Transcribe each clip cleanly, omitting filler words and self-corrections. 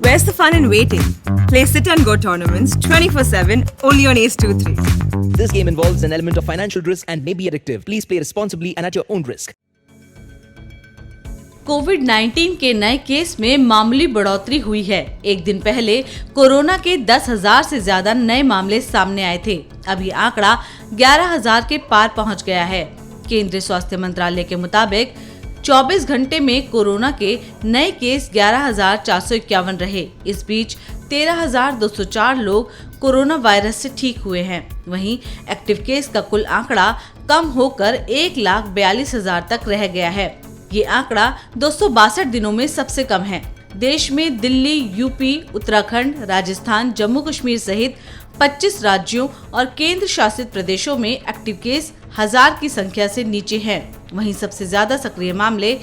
Where's the fun in waiting? Play Sit and Go tournaments 24/7 only on Ace 2-3. This game involves an element of financial risk and may be addictive. Please play responsibly and at your own risk. कोविड-19 के नए case में मामूली बढ़ोतरी हुई है। एक दिन पहले कोरोना के 10,000 से ज्यादा नए मामले सामने आए थे। अब ये आंकड़ा 11,000 के पार पहुंच गया है। केंद्रीय स्वास्थ्य मंत्रालय के मुताबिक 24 घंटे में कोरोना के नए केस 11,451 रहे। इस बीच 13,204 लोग कोरोना वायरस से ठीक हुए हैं। वहीं एक्टिव केस का कुल आंकड़ा कम होकर 1,42,000 तक रह गया है। ये आंकड़ा 262 दिनों में सबसे कम है। देश में दिल्ली, यूपी, उत्तराखंड, राजस्थान, जम्मू कश्मीर सहित 25 राज्यों और केंद्र शासित प्रदेशों में एक्टिव केस 1000 की संख्या से नीचे हैं। वहीं सबसे ज्यादा सक्रिय मामले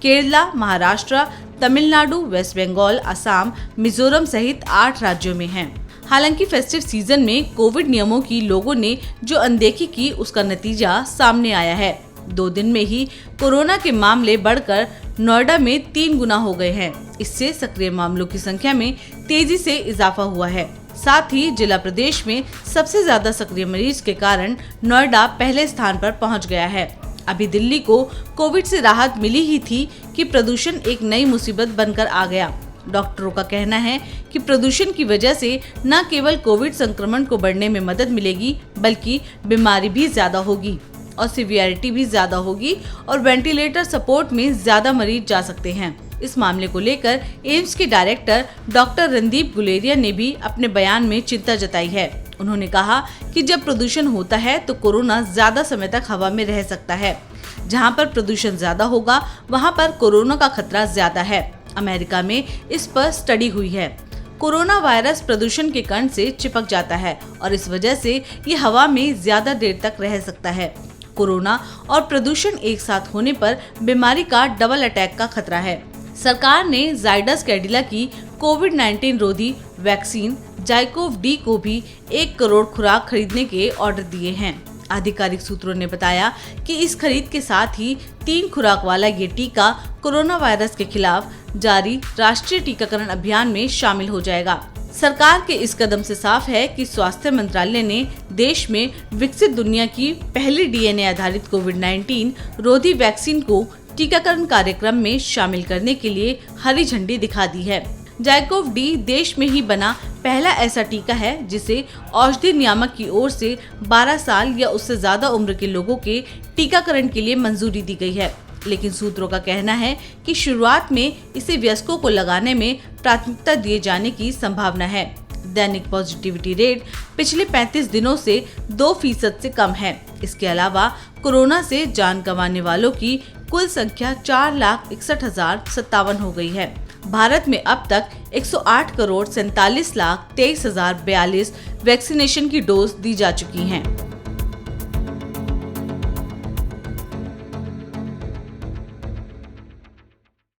केरला, महाराष्ट्र, तमिलनाडु, वेस्ट बंगाल, असम, मिजोरम सहित 8 राज्यों में हैं। हालांकि फेस्टिव सीजन में कोविड नियमों की लोगों ने जो अनदेखी की, उसका नतीजा सामने आया है। 2 दिन में ही कोरोना के मामले बढ़कर नोएडा में 3 गुना हो गए हैं। इससे सक्रिय मामलों की संख्या में तेजी से इजाफा हुआ है। साथ ही जिला प्रदेश में सबसे ज्यादा सक्रिय मरीज के कारण नोएडा पहले स्थान पर पहुंच गया है। अभी दिल्ली को कोविड से राहत मिली ही थी कि प्रदूषण एक नई मुसीबत बनकर आ गया। डॉक्टरों का कहना है कि प्रदूषण की वजह से न केवल कोविड संक्रमण को बढ़ने में मदद मिलेगी, बल्कि बीमारी भी ज्यादा होगी और सिवियरिटी भी ज्यादा होगी और वेंटिलेटर सपोर्ट में ज्यादा मरीज जा सकते हैं। इस मामले को लेकर एम्स के डायरेक्टर डॉक्टर रणदीप गुलेरिया ने भी अपने बयान में चिंता जताई है। उन्होंने कहा कि जब प्रदूषण होता है तो कोरोना ज्यादा समय तक हवा में रह सकता है। जहां पर प्रदूषण ज्यादा होगा वहां पर कोरोना का खतरा ज्यादा है। अमेरिका में इस पर स्टडी हुई है। कोरोना वायरस प्रदूषण के कण से चिपक जाता है और इस वजह से ये हवा में ज्यादा देर तक रह सकता है। कोरोना और प्रदूषण एक साथ होने पर बीमारी का डबल अटैक का खतरा है। सरकार ने जाइडस कैडिला की कोविड-19 रोधी वैक्सीन जाइकोव डी को भी 1 करोड़ खुराक खरीदने के ऑर्डर दिए हैं। आधिकारिक सूत्रों ने बताया कि इस खरीद के साथ ही 3 खुराक वाला ये टीका कोरोना वायरस के खिलाफ जारी राष्ट्रीय टीकाकरण अभियान में शामिल हो जाएगा। सरकार के इस कदम से साफ है कि स्वास्थ्य मंत्रालय ने देश में विकसित दुनिया की पहली डीएनए आधारित कोविड-19 रोधी वैक्सीन को टीकाकरण कार्यक्रम में शामिल करने के लिए हरी झंडी दिखा दी है। जाइकोव डी देश में ही बना पहला ऐसा टीका है जिसे औषधि नियामक की ओर से 12 साल या उससे ज्यादा उम्र के लोगों के टीकाकरण के लिए मंजूरी दी गई है। लेकिन सूत्रों का कहना है कि शुरुआत में इसे वयस्कों को लगाने में प्राथमिकता दिए जाने की संभावना है। दैनिक पॉजिटिविटी रेट पिछले 35 दिनों से 2% से कम है। इसके अलावा कोरोना से जान गंवाने वालों की कुल संख्या 4,61,057 हो गई है। भारत में अब तक 108,47,23,042 वैक्सीनेशन की डोज दी जा चुकी हैं।